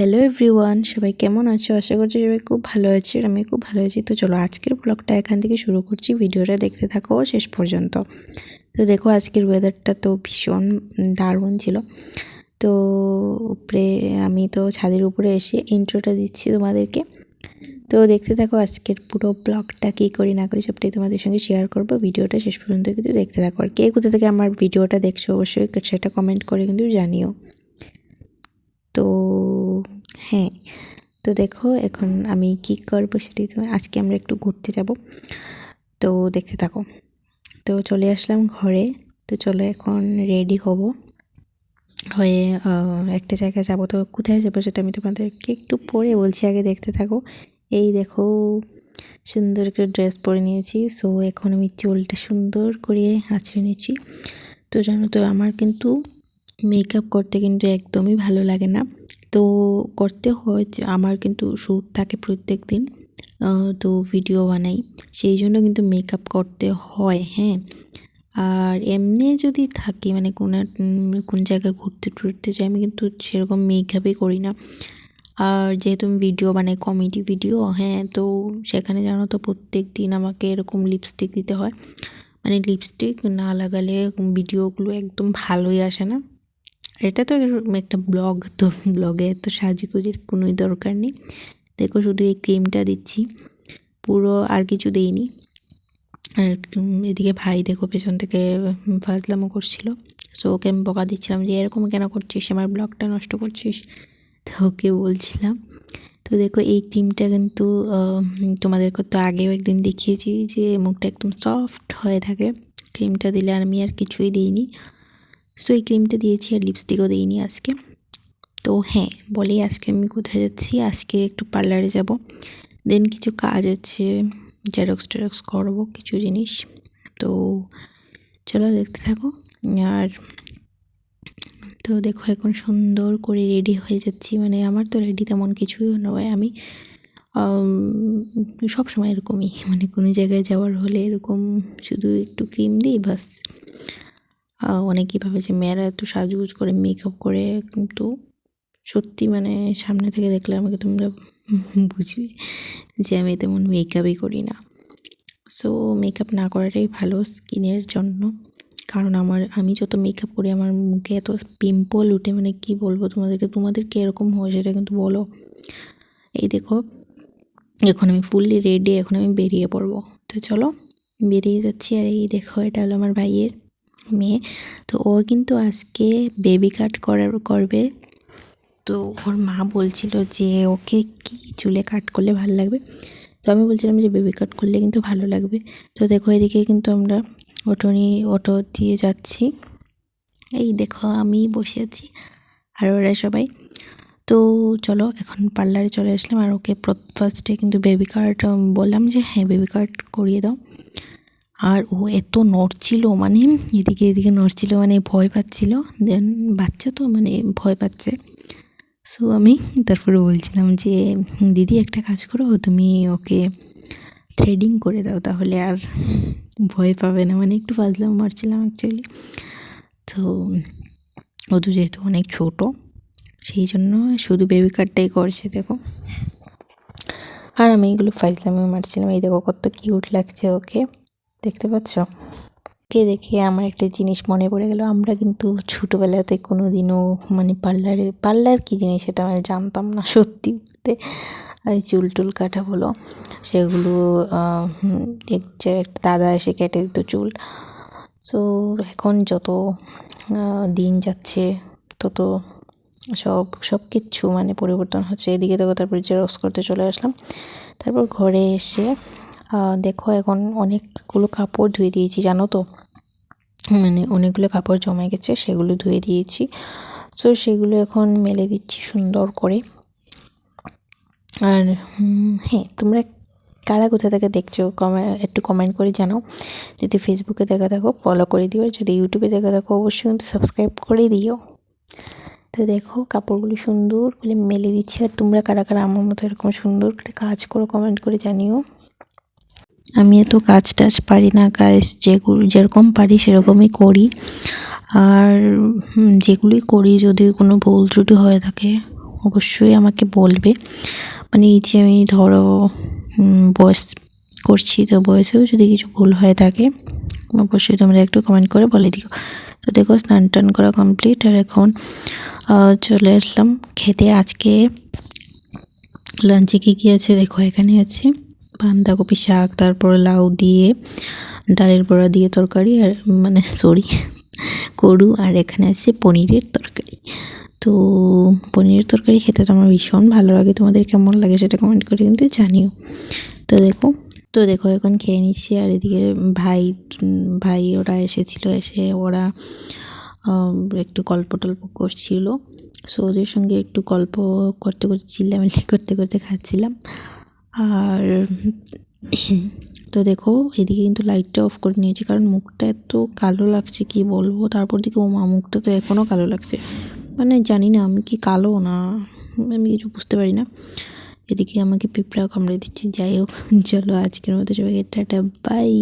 Hello everyone, সবাই কেমন আছো? আশা করছি সবাই খুব ভালো আছে আর আমি খুব ভালো আছি। তো চলো আজকের ব্লগটা এখান থেকে শুরু করছি। ভিডিওটা দেখতে থাকো শেষ পর্যন্ত। তো দেখো আজকের ওয়েদারটা তো ভীষণ দারুণ ছিল। তো উপরে আমি তো ছাদের উপরে এসে ইন্ট্রোটা দিচ্ছি তোমাদেরকে। তো দেখতে থাকো আজকের পুরো ব্লগটা কী করি না করি সবটাই তোমাদের সঙ্গে শেয়ার করবো। ভিডিওটা শেষ পর্যন্ত কিন্তু দেখতে থাকো। আর কে কোথা থেকে আমার ভিডিওটা দেখছো অবশ্যই সেটা কমেন্ট করে কিন্তু জানিও। তো হ্যাঁ, তো দেখো এখন আমি কি করবো সেটাই তো। আজকে আমরা একটু ঘুরতে যাব, তো দেখতে থাকো। তো চলে আসলাম ঘরে। তো চলো এখন রেডি হব হয়ে একটা জায়গায় যাবো। তো কোথায় যাবো সেটা আমি তোমাদেরকে একটু পরে বলছি, আগে দেখতে থাকো। এই দেখো সুন্দর করে ড্রেস পরে নিয়েছি। সো এখন আমি চুলটা সুন্দর করে আঁচড়ে নিয়েছি। তো জানো তো আমার কিন্তু মেকআপ করতে কিন্তু একদমই ভালো লাগে না। তো করতে হয় যে আমার কিন্তু শ্যুট থাকে প্রত্যেক দিন, তো ভিডিও বানাই, সেই জন্য কিন্তু মেকআপ করতে হয়। হ্যাঁ, আর এমনি যদি থাকি মানে কোন জায়গায় ঘুরতে টুরতে যাই আমি কিন্তু সেরকম মেকআপই করি না। আর যেহেতু আমি ভিডিও বানাই কমেডি ভিডিও, হ্যাঁ, তো সেখানে জানো তো প্রত্যেক দিন আমাকে এরকম লিপস্টিক দিতে হয়। মানে লিপস্টিক না লাগালে ভিডিওগুলো একদম ভালোই আসে না। এটা তো একটা ব্লগ, তো ব্লগে তো সাজুগুজির কোনোই দরকার নেই। দেখো শুধু এই ক্রিমটা দিচ্ছি, পুরো আর কিছু দিইনি। আর এদিকে ভাই দেখো পেছন থেকে ফাজলামো করছিল। সো ওকে আমি বকা দিচ্ছিলাম যে এরকম কেন করছিস, আমার ব্লগটা নষ্ট করছিস। তো ওকে বলছিলাম। তো দেখো এই ক্রিমটা কিন্তু তোমাদেরকে তো আগেও একদিন দেখিয়েছি যে মুখটা একদম সফট হয়ে থাকে ক্রিমটা দিলে। আর আমি আর কিছুই দিইনি। সো এই ক্রিমটা দিয়েছি আর লিপস্টিকও দিইনি আজকে। তো হ্যাঁ, বলি আজকে আমি কোথায় যাচ্ছি, আজকে একটু পার্লারে যাব, দেন কিছু কাজ আছে, জেরক্স করবো কিছু জিনিস। তো চলো দেখতে থাকো। আর তো দেখো এখন সুন্দর করে রেডি হয়ে যাচ্ছি। মানে আমার তো রেডি তেমন কিছুই নয়, আমি সব সময় এরকমই, মানে কোনো জায়গায় যাওয়ার হলে এরকম শুধু একটু ক্রিম দিই বাস। অনেকেই ভাবে যে মেয়েরা এত সাজুগুজ করে মেকআপ করে, কিন্তু সত্যি মানে সামনে থেকে দেখলে আমাকে তোমরা বুঝবে যে আমি তেমন মেকআপই করি না। সো মেকআপ না করাটাই ভালো স্কিনের জন্য। কারণ আমি যত মেকআপ করি আমার মুখে এত পিম্পল উঠে, মানে কি বলবো তোমাদেরকে এরকম হয় সেটা কিন্তু বলো। এই দেখো এখন আমি ফুললি রেডি, এখন আমি বেরিয়ে পড়বো। তো চলো বেরিয়ে যাচ্ছি। আর এই দেখো এটা হলো আমার ভাইয়ের মেয়ে। তো ও কিন্তু আজকে বেবি কাট করবে। তো ওর মা বলছিল যে ওকে কি চুলে কাট করলে ভালো লাগবে। তো আমি বলছিলাম যে বেবি কাট করলে কিন্তু ভালো লাগবে। তো দেখো এদিকে কিন্তু আমরা অটো দিয়ে যাচ্ছি। এই দেখো আমি বসে আছি আর ওরা সবাই। তো চলো এখন পার্লারে চলে আসলাম। আর ওকে ফার্স্টে কিন্তু বেবি কাট বললাম যে হ্যাঁ বেবি কাট করিয়ে দাও। আর ও এত নড়ছিল, মানে এদিকে নড়ছিল, মানে ভয় পাচ্ছিল। দেন বাচ্চা তো মানে ভয় পাচ্ছে। সো আমি তারপরে বলছিলাম যে দিদি একটা কাজ করো, তুমি ওকে থ্রেডিং করে দাও, তাহলে আর ভয় পাবে না। মানে একটু ফাজলাম মারছিলাম অ্যাকচুয়ালি। তো ও তো যেহেতু অনেক ছোটো, সেই জন্য শুধু বেবি কাটটাই করছে দেখো। আর আমি এগুলো ফাজলামে মারছিলাম। এই দেখো কত কিউট লাগছে ওকে, দেখতে পাচ্ছ? কে দেখে আমার একটা জিনিস মনে পড়ে গেল। আমরা কিন্তু ছোটোবেলাতে কোনো দিনও মানে পার্লার কী জিনিস সেটা আমি জানতাম না সত্যি বলতে। এই চুল কাটা বলো, সেগুলো একটা দাদা এসে কেটে দিত চুল। সো এখন যত দিন যাচ্ছে তত সব কিছু মানে পরিবর্তন হচ্ছে। এদিকে দেখো তারপর জেরক্স করতে চলে আসলাম। তারপর ঘরে এসে দেখো এখন অনেকগুলো কাপড় ধুয়ে দিয়েছি, জানো তো, মানে অনেকগুলো কাপড় জমে গেছে, সেগুলো ধুয়ে দিয়েছি। সো সেগুলো এখন মেলে দিচ্ছি সুন্দর করে। আর হ্যাঁ, তোমরা কারা কোথা থেকে দেখছো একটু কমেন্ট করে জানাও। যদি ফেসবুকে দেখা দেখো ফলো করে দিও, যদি ইউটিউবে দেখা দেখো অবশ্যই কিন্তু সাবস্ক্রাইব করে দিও। তো দেখো কাপড়গুলো সুন্দর করে মেলে দিচ্ছি। আর তোমরা কারা আমার মতো এরকম সুন্দর করে কাজ করো কমেন্ট করে জানিও। আমি এত কাজ টাজ পারি না, কাজ যেরকম পারি সেরকমই করি। আর যেগুলি করি যদি কোনো ভুল ত্রুটি হয়ে থাকে অবশ্যই আমাকে বলবে। মানে এই যে আমি ধরো ভয়েস করছি, তো ভয়েসেও যদি কিছু ভুল হয়ে থাকে অবশ্যই তোমরা একটু কমেন্ট করে বলে দিও। তো দেখো স্নান টান করা কমপ্লিট, আর এখন চলে আসলাম খেতে। আজকে লাঞ্চে কী কী আছে দেখো, এখানে আছে বাঁধাকপি শাক, তারপরে লাউ দিয়ে ডালের বড়া দিয়ে তরকারি, আর মানে সরি করু, আর এখানে আছে পনিরের তরকারি। তো পনিরের তরকারি খেতে তো আমার ভীষণ ভালো লাগে, তোমাদের কেমন লাগে সেটা কমেন্ট করে কিন্তু জানিও। তো দেখো এখন খেয়ে নিচ্ছি, আর এদিকে ভাই ওরা এসেছিলো, এসে ওরা একটু গল্প টল্প করছিল। সো ওদের সঙ্গে একটু গল্প করতে করতে চিল্লামিল্লি করতে করতে খাচ্ছিলাম। আর তো দেখো এদিকে কিন্তু লাইটটা অফ করে নিয়েছি, কারণ মুখটা এত কালো লাগছে কি বলবো। তারপর দিকে ও মা মুখটা তো এখনও কালো লাগছে, মানে জানি না আমি কি কালো না, আমি কিছু বুঝতে পারি না। এদিকে আমাকে পিঁপড়া কামড়ে দিচ্ছে। যাই হোক, চলো আজকের মতো সবাইকে টাটা, বাই।